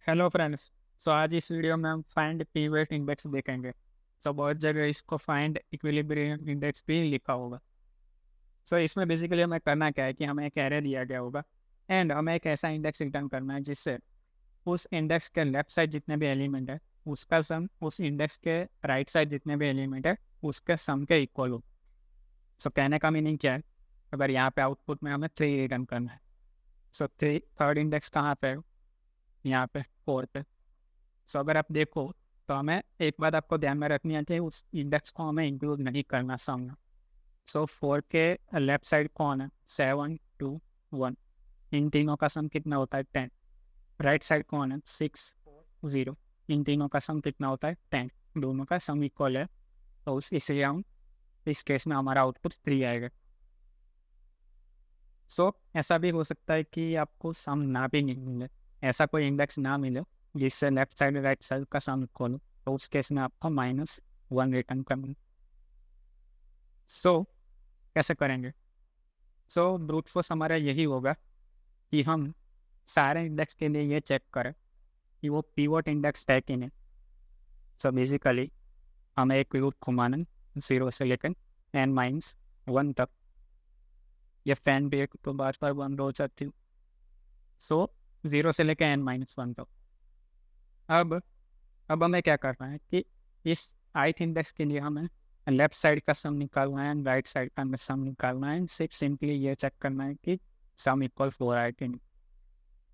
Hello friends. आज इस video में हम फाइंड पीवेट इंडेक्स देखेंगे। बहुत जगह इसको फाइंड इक्विलिब्रियम इंडेक्स भी लिखा होगा। इसमें बेसिकली हमें करना क्या है कि हमें एक एरे दिया गया होगा एंड हमें एक ऐसा इंडेक्स रिटर्न करना है जिससे उस इंडेक्स के लेफ्ट साइड जितने भी एलिमेंट है उसका सम उस इंडेक्स के राइट साइड जितने भी एलिमेंट है उसके सम के इक्वल हो। कहने का मीनिंग क्या है, अगर यहाँ पे आउटपुट में हमें 3 रिटर्न करना है। थ्री थर्ड इंडेक्स कहाँ पे है? यहाँ पे 4 पे। अगर आप देखो तो हमें एक बात आपको ध्यान में रखनी है कि उस इंडेक्स को हमें इंक्लूड नहीं करना सम में। 4 के लेफ्ट साइड कौन है? 7 2 1। इन तीनों का सम कितना होता है? 10। राइट साइड कौन है? 6 0। इन तीनों का सम कितना होता है? 10। दोनों का सम इक्वल है, तो उस इसलिए हम इस केस में हमारा आउटपुट 3 आएगा। ऐसा भी हो सकता है कि आपको सम ना भी नहीं मिले, ऐसा कोई इंडेक्स ना मिले जिससे लेफ्ट साइड राइट साइड का सम इक्वल हो, तो उस केस में आपको -1 रिटर्न करना है। कैसे करेंगे? ब्रूट फोर्स हमारा यही होगा कि हम सारे इंडेक्स के लिए ये चेक करें कि वो पीवोट इंडेक्स है कि नहीं। बेसिकली हमें एक लूप घुमाना 0 से लेकर n-1 तक। ये फैन भी एक तो बार बार बंद हो जाती हूँ। 0 से लेकर n-1 तक। अब हमें क्या करना है कि इस ith इंडेक्स के लिए हमें लेफ्ट साइड का सम निकालना है एंड राइट साइड का सम निकालना है। सिर्फ सिंपली ये चेक करना है कि सम इक्वल 4 है कि नहीं।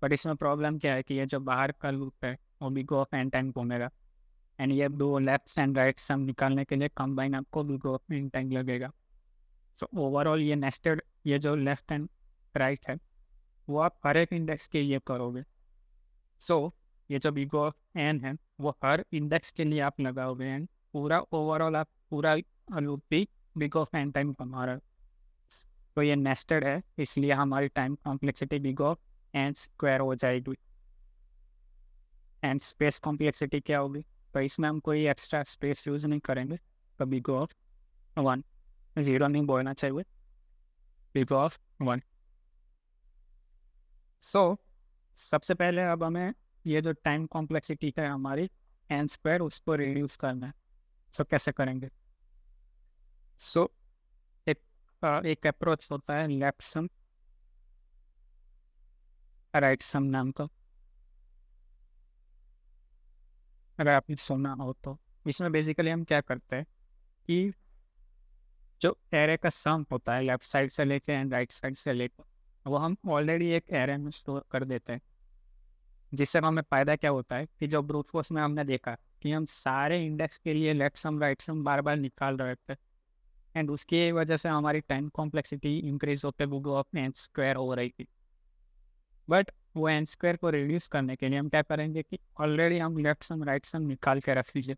बट इसमें प्रॉब्लम क्या है कि ये जो बाहर का लूप है वो भी गो ऑफ एन टाइम घूमेगा एंड ये दो लेफ्ट एंड राइट सम निकालने के लिए कंबाइन आपको भी गो ऑफ एन टाइम लगेगा। ओवरऑल ये नेस्टेड, ये जो लेफ्ट एंड राइट है वो आप हर एक इंडेक्स के लिए करोगे। ये जो बिग ऑफ एन है वो हर इंडेक्स के लिए आप लगाओगे एंड पूरा ओवरऑल आप पूरा लूप भी बिग ऑफ एन टाइम कमा रहे हो। तो ये नेस्टेड है, इसलिए हमारी time complexity big of n square हो जाएगी। एंड स्पेस कॉम्प्लेक्सिटी क्या होगी? तो इसमें हम कोई एक्स्ट्रा स्पेस यूज नहीं करेंगे, तो बिग ऑफ 1, 0 नहीं बोलना चाहिए, बिग ऑफ 1। सबसे पहले अब हमें ये जो टाइम कॉम्प्लेक्सिटी है हमारी एन स्क्वायर उसको रिड्यूस करना है। कैसे करेंगे? सो एक एक अप्रोच होता है लेफ्ट सम राइट सम नाम का, अगर आपने सुना हो तो। इसमें बेसिकली हम क्या करते हैं कि जो एरे का सम होता है लेफ्ट साइड से लेके एंड राइट साइड से लेके, वो हम ऑलरेडी एक एरे में स्टोर कर देते हैं। जिससे हमें फ़ायदा क्या होता है कि जो ब्रूट फोर्स में हमने देखा कि हम सारे इंडेक्स के लिए लेफ्ट सम राइट सम बार बार निकाल रहे थे एंड उसकी वजह से हमारी टाइम कॉम्प्लेक्सिटी इंक्रीज होकर बिग ऑफ एन स्क्वायर हो रही थी। बट वो एन स्क्वायर को रिड्यूस करने के लिए हम क्या करेंगे कि ऑलरेडी हम लेफ्ट सम राइट सम निकाल के रख लीजिए।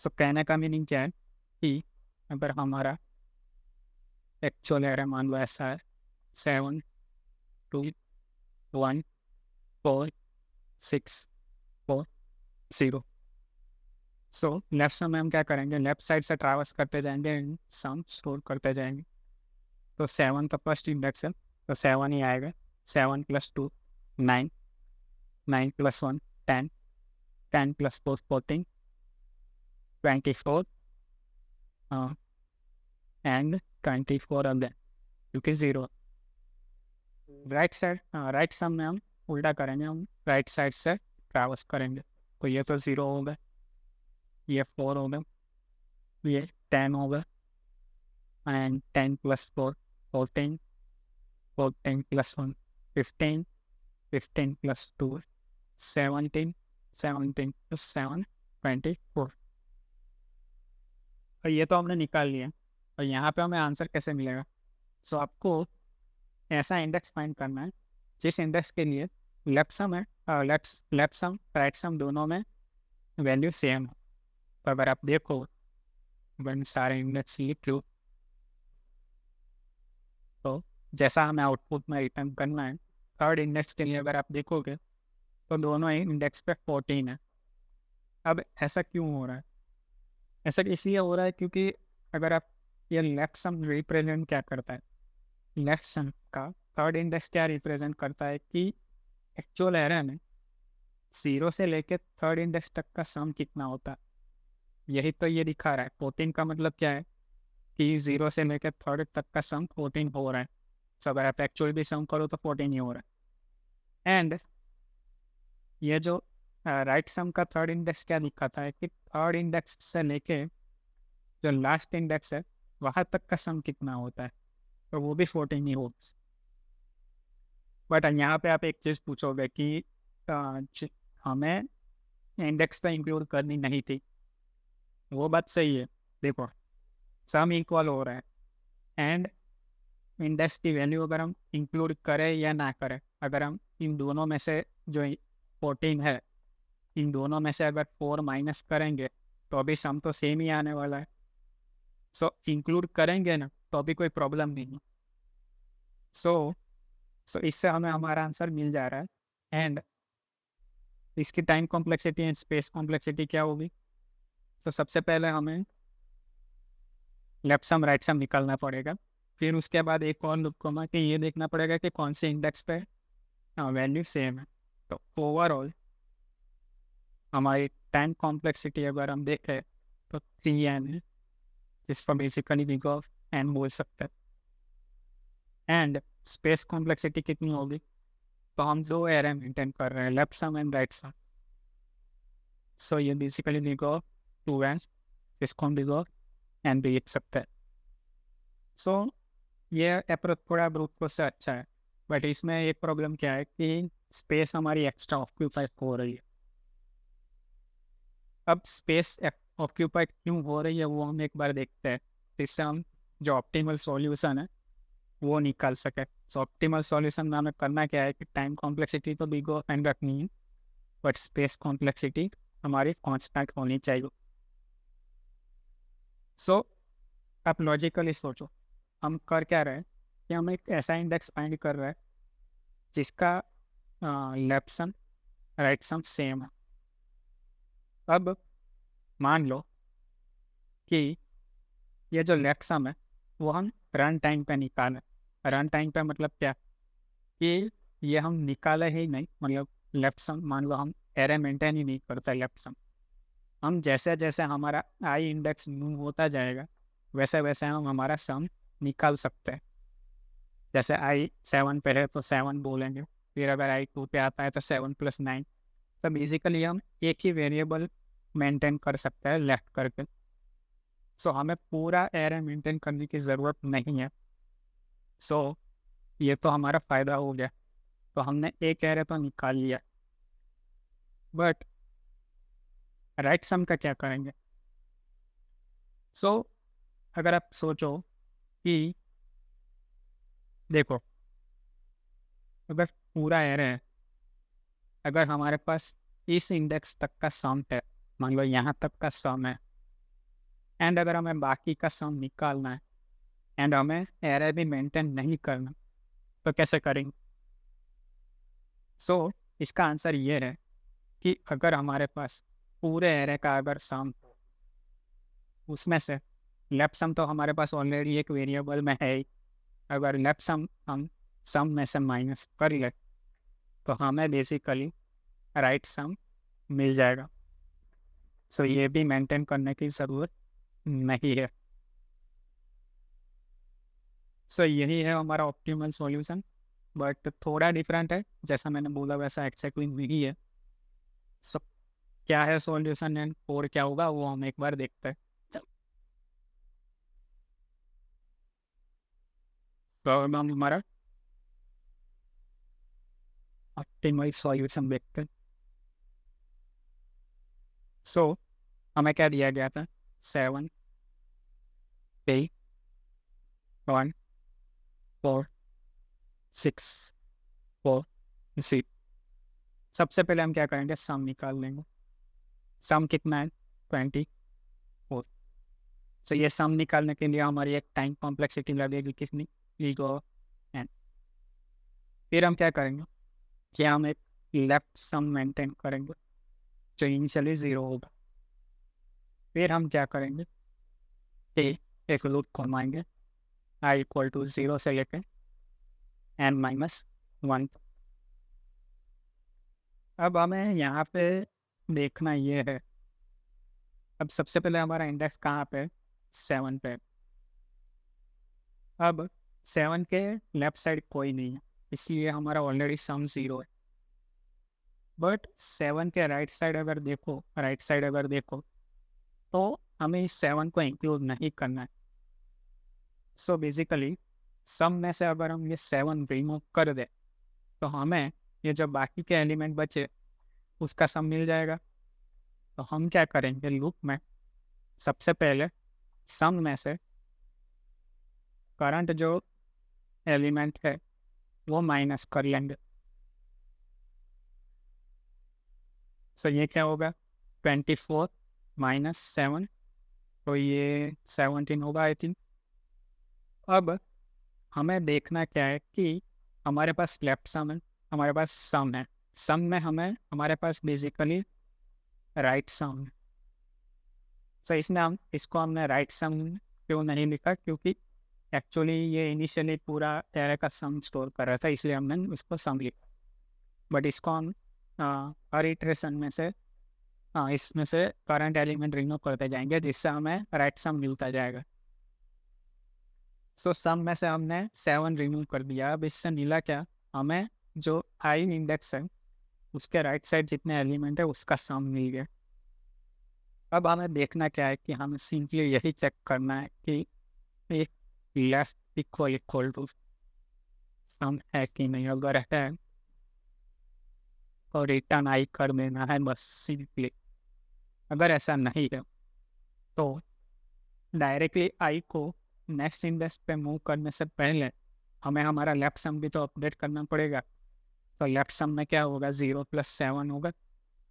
कहने का मीनिंग क्या है कि अगर हमारा एक्चुअल एरे मान लो ऐसा है 7 2 1 4 6 4 0। लेफ्ट सम में हम क्या करेंगे, लेफ्ट साइड से ट्रैवर्स करते जाएंगे एंड सम स्टोर करते जाएंगे। तो 7 का फर्स्ट इंडेक्स है तो 7 ही आएगा। 7 + 2 9, 9 + 1 10, 10 + 4 14, 24 एंड 24 अगेन, क्योंकि 0 राइट सम में हम उल्टा करेंगे, हम राइट साइड से ट्रैवर्स करेंगे। तो ये तो 0 होगा, ये 4 होगा, ये 10 होगा एंड 10 + 4 14, 14 + 1 15, 15 + 2 17, 17 + 7 24। और ये तो हमने निकाल लिया। और यहाँ पे हमें आंसर कैसे मिलेगा? आपको ऐसा इंडेक्स फाइंड करना है जिस इंडेक्स के लिए लेफ्ट सम है, लेफ्ट सम राइट सम दोनों में वैल्यू सेम है। तो अगर आप देखो, वन सारे इंडेक्स लिख लो, तो जैसा हमें आउटपुट में रिटर्न करना है थर्ड इंडेक्स के लिए अगर आप देखोगे तो दोनों ही इंडेक्स पे 14 है। अब ऐसा क्यों हो रहा है? ऐसा इसलिए हो रहा है क्योंकि अगर आप ये लेफ्ट सम रिप्रेजेंट क्या करता है, लेफ्ट सम का थर्ड इंडेक्स क्या रिप्रेजेंट करता है कि एक्चुअल एरे में 0 से लेके थर्ड इंडेक्स तक का सम कितना होता है, यही तो ये दिखा रहा है। 14 का मतलब क्या है कि 0 से लेके थर्ड तक का सम 14 हो रहा है। सो अगर आप एक्चुअल भी सम करो तो 14 ही हो रहा है। एंड ये जो राइट सम का थर्ड इंडेक्स क्या दिखाता है कि थर्ड इंडेक्स से लेके जो लास्ट इंडेक्स है वहाँ तक का सम कितना होता है, तो वो भी 14 ही होगा। बट यहाँ पे आप एक चीज़ पूछोगे कि हमें इंडेक्स तो इंक्लूड करनी नहीं थी। वो बात सही है। देखो, सम इक्वल हो रहा है एंड इंडेक्स की वैल्यू अगर हम इंक्लूड करें या ना करें, अगर हम इन दोनों में से जो 14 है, इन दोनों में से अगर 4 माइनस करेंगे तो अभी सम तो सेम ही आने वाला है। सो इंक्लूड करेंगे ना तो अभी कोई प्रॉब्लम नहीं है। सो इससे हमें हमारा आंसर मिल जा रहा है। एंड इसकी time complexity and space complexity क्या होगी? तो सबसे पहले हमें लेफ्ट सम राइट सम निकालना पड़ेगा। फिर उसके बाद एक और लूप घुमा के ये देखना पड़ेगा कि कौन से इंडेक्स पे वैल्यू सेम है। तो ओवरऑल हमारी टाइम कॉम्प्लेक्सिटी अगर हम देखें तो 3n है, जिसको बेसिकली बिग ऑफ n बोल सकते हैं। एंड स्पेस कॉम्प्लेक्सिटी कितनी होगी? तो हम दो एरे मेंटेन कर रहे हैं, लेफ्ट सम एंड राइट सम। सो ये बेसिकली बिग ऑफ 2n, जिसको हम बिग ऑफ n भी लिख सकते हैं। सो ये अप्रोच थोड़ा ब्रूट फोर्स से अच्छा है, बट इसमें एक प्रॉब्लम क्या है कि स्पेस हमारी एक्स्ट्रा ऑक्यूपाइड हो रही है। अब स्पेस ऑक्यूपाइड क्यों हो रही है वो हम एक बार देखते हैं, जिससे हम जो ऑप्टिमल सॉल्यूशन है वो निकाल सके। सो ऑप्टिमल सॉल्यूशन में हमें करना क्या है कि टाइम कॉम्प्लेक्सिटी तो बिग ऑफ एन रखनी है, बट स्पेस कॉम्प्लेक्सिटी हमारी कांस्टेंट होनी चाहिए। सो आप लॉजिकली सोचो, हम कर क्या रहे हैं कि हम एक ऐसा इंडेक्स फाइंड कर रहे हैं जिसका लेफ्ट सम राइट सम सेम है। अब मान लो कि ये जो लेफ्ट सम है वो हम रन टाइम पे निकालें। रन टाइम पे मतलब क्या कि ये हम निकाले ही नहीं, मतलब लेफ्ट सम मान लो हम एरे मेंटेन ही नहीं करते लेफ्ट सम। हम जैसे जैसे हमारा आई इंडेक्स मूव होता जाएगा वैसे वैसे हम हमारा सम निकाल सकते हैं। जैसे आई 7 पे है तो 7 बोलेंगे, फिर अगर आई 2 पे आता है तो 7 + 9। तो बेसिकली हम एक ही वेरिएबल मेंटेन कर सकते हैं लेफ्ट करके। सो हमें पूरा एरे मेंटेन करने की ज़रूरत नहीं है। सो ये तो हमारा फ़ायदा हो गया, तो हमने एक एरे तो निकाल लिया। बट राइट सम का क्या करेंगे? सो अगर आप सोचो कि देखो, अगर पूरा एरे है, अगर हमारे पास इस इंडेक्स तक का सम है, मान लो यहाँ तक का सम है, एंड अगर हमें बाकी का सम निकालना है एंड हमें एरे भी मेंटेन नहीं करना, तो कैसे करेंगे? सो इसका आंसर ये है कि अगर हमारे पास पूरे एरे का अगर सम हो, उसमें से लेफ्ट सम तो हमारे पास ऑलरेडी एक वेरिएबल में है ही, अगर लेफ्ट सम हम सम में से माइनस कर ले तो हमें बेसिकली राइट सम मिल जाएगा। सो ये भी मेंटेन करने की ज़रूरत नहीं है। सो यही है हमारा ऑप्टिमल सॉल्यूशन, बट थोड़ा डिफरेंट है, जैसा मैंने बोला वैसा एक्जैक्टली नहीं है। सो क्या है सॉल्यूशन एंड और क्या होगा वो हम एक बार देखते हैं। तो अब हम हमारा ऑप्टिमल सॉल्यूशन देखते हैं। सो हमें क्या दिया गया था? 7 8 1 4 6 4 0। सबसे पहले हम क्या करेंगे, सम निकाल लेंगे। सम कितना है? 24। सो ये सम निकालने के लिए हमारी एक टाइम कॉम्प्लेक्सिटी लगेगी कितनी? Ego n. फिर हम क्या करेंगे कि हम एक लेफ्ट सम मेंटेन करेंगे जो इनिशियली 0 होगा। फिर हम क्या करेंगे कि एक लूप घुमाएंगे आई इक्वल टू 0 से लेकर n-1। अब हमें यहाँ पे देखना ये है, अब सबसे पहले हमारा इंडेक्स कहाँ पे है? 7 पे। अब 7 के लेफ्ट साइड कोई नहीं है, इसलिए हमारा ऑलरेडी सम 0 है। बट 7 के राइट साइड अगर देखो तो हमें इस 7 को इंक्लूड नहीं करना है। सो बेसिकली सम में से अगर हम ये 7 रिमूव कर दे तो हमें ये जो बाकी के एलिमेंट बचे उसका सम मिल जाएगा। तो हम क्या करेंगे लूप में, सबसे पहले सम में से करंट जो एलिमेंट है वो माइनस कर लेंगे। सो ये क्या होगा, 24 माइनस 7, तो ये 17 होगा आई थिंक। अब हमें देखना क्या है कि हमारे पास लेफ्ट सम है, हमारे पास सम है, सम में हमारे पास बेसिकली राइट सम है। सो इसमें हमने राइट सम क्यों नहीं लिखा, क्योंकि एक्चुअली ये इनिशियली पूरा एरे का सम स्टोर कर रहा था, इसलिए हमने उसको सम लिखा। बट इसको हम हर इटरेशन में से इसमें से करंट एलिमेंट रिमूव करते जाएंगे, जिससे हमें राइट सम मिलता जाएगा। सो सम में से हमने 7 रिमूव कर दिया। अब इससे मिला क्या, हमें जो आई इंडेक्स है उसके राइट साइड जितने एलिमेंट है उसका सम मिल गया। अब हमें देखना क्या है कि हमें सिंपली यही चेक करना है कि एक लेफ्ट इक्वल टू सम है कि नहीं। अगर है तो रिटर्न आई कर देना है बस सिंपली। अगर ऐसा नहीं है तो डायरेक्टली आई को नेक्स्ट इंडेक्स पे मूव करने से पहले हमें हमारा लेफ्ट सम भी तो अपडेट करना पड़ेगा। तो लेफ्ट सम में क्या होगा, 0 + 7 होगा,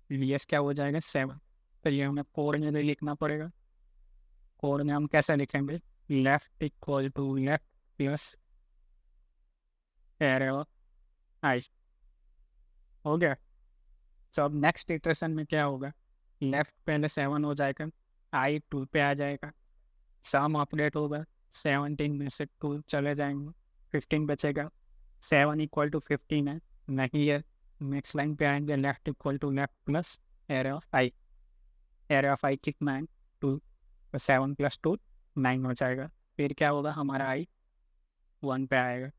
ds क्या हो जाएगा 7। तो ये हमें कोड में भी लिखना पड़ेगा। कोड में हम कैसे लिखेंगे, left equal to left plus array I, हो गया। तो अब नेक्स्ट इटरेशन में क्या होगा, लेफ्ट पहले 7 हो जाएगा, आई 2 पे आ जाएगा, सम अपडेट होगा, 17 में से 2 चले जाएंगे, 15 बचेगा। 7 = 15 है, नहीं है। नेक्स्ट लाइन पे आएंगे, left equal to left plus array of i, array of i कितना है 2, तो 7 + 2 9 हो जाएगा। फिर क्या होगा, हमारा आई 1 पे आएगा।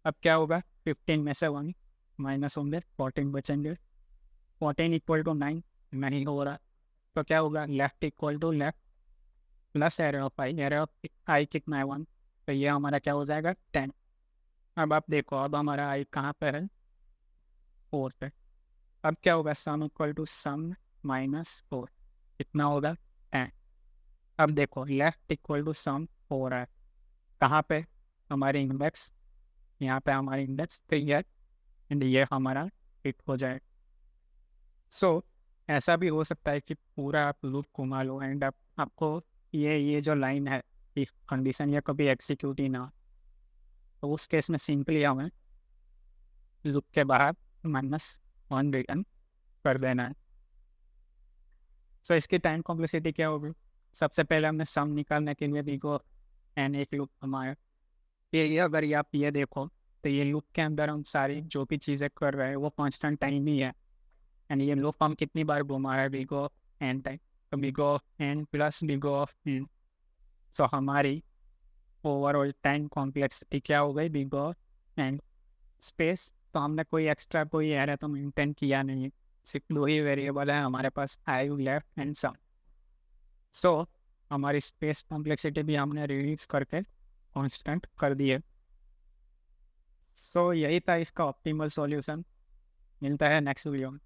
अब क्या होगा, 15 में से 1 माइनस होंगे, 14 बचेंगे, 14 = 9 नहीं हो रहा, तो क्या होगा, left equal to left plus array of i, array of i कितना है 1, तो ये हमारा क्या हो जाएगा 10। अब आप देखो, अब हमारा आई कहाँ पे है, 4 पे। अब क्या होगा, sum equal to sum minus 4, कितना होगा 10। अब देखो लेफ्ट इक्वल टू सम हो रहा है कहाँ पे, हमारे इंडेक्स, यहाँ पे हमारे इंडेक्स क्लियर, एंड ये हमारा हिट हो जाए। सो ऐसा भी हो सकता है कि पूरा आप लूप घुमा लो एंड आपको ये जो लाइन है कि कंडीशन ये कभी एग्जीक्यूट ही ना हो, तो उस केस में सिंपली हमें लूप के बाहर -1 रिटर्न कर देना है। सो इसकी टाइम कॉम्प्लेक्सिटी क्या होगी, सबसे पहले हमने सम निकालने के लिए देखो एन एक लूप हमारा, ये अगर ये आप ये देखो तो ये लूप के अंदर हम सारी जो भी चीज़ें कर रहे हैं वो कांस्टेंट टाइम ही है। एंड ये लूप हम कितनी बार घुमा रहे हैं, बिग ऑफ एन टाइम, तो big of n plus big of n. So हमारी ओवरऑल टाइम कॉम्प्लेक्सिटी क्या हो गई, बिग ऑफ एन स्पेस। तो हमने कोई एक्स्ट्रा कोई एरे तो मेंटेन किया नहीं है, सिर्फ 2 ही वेरिएबल है हमारे पास, आई लेफ्ट एंड सम। सो हमारी स्पेस कॉम्प्लेक्सिटी भी हमने रिड्यूस करके कांस्टेंट कर दी है। सो यही था इसका ऑप्टिमल सॉल्यूशन। मिलता है नेक्स्ट वीडियो में।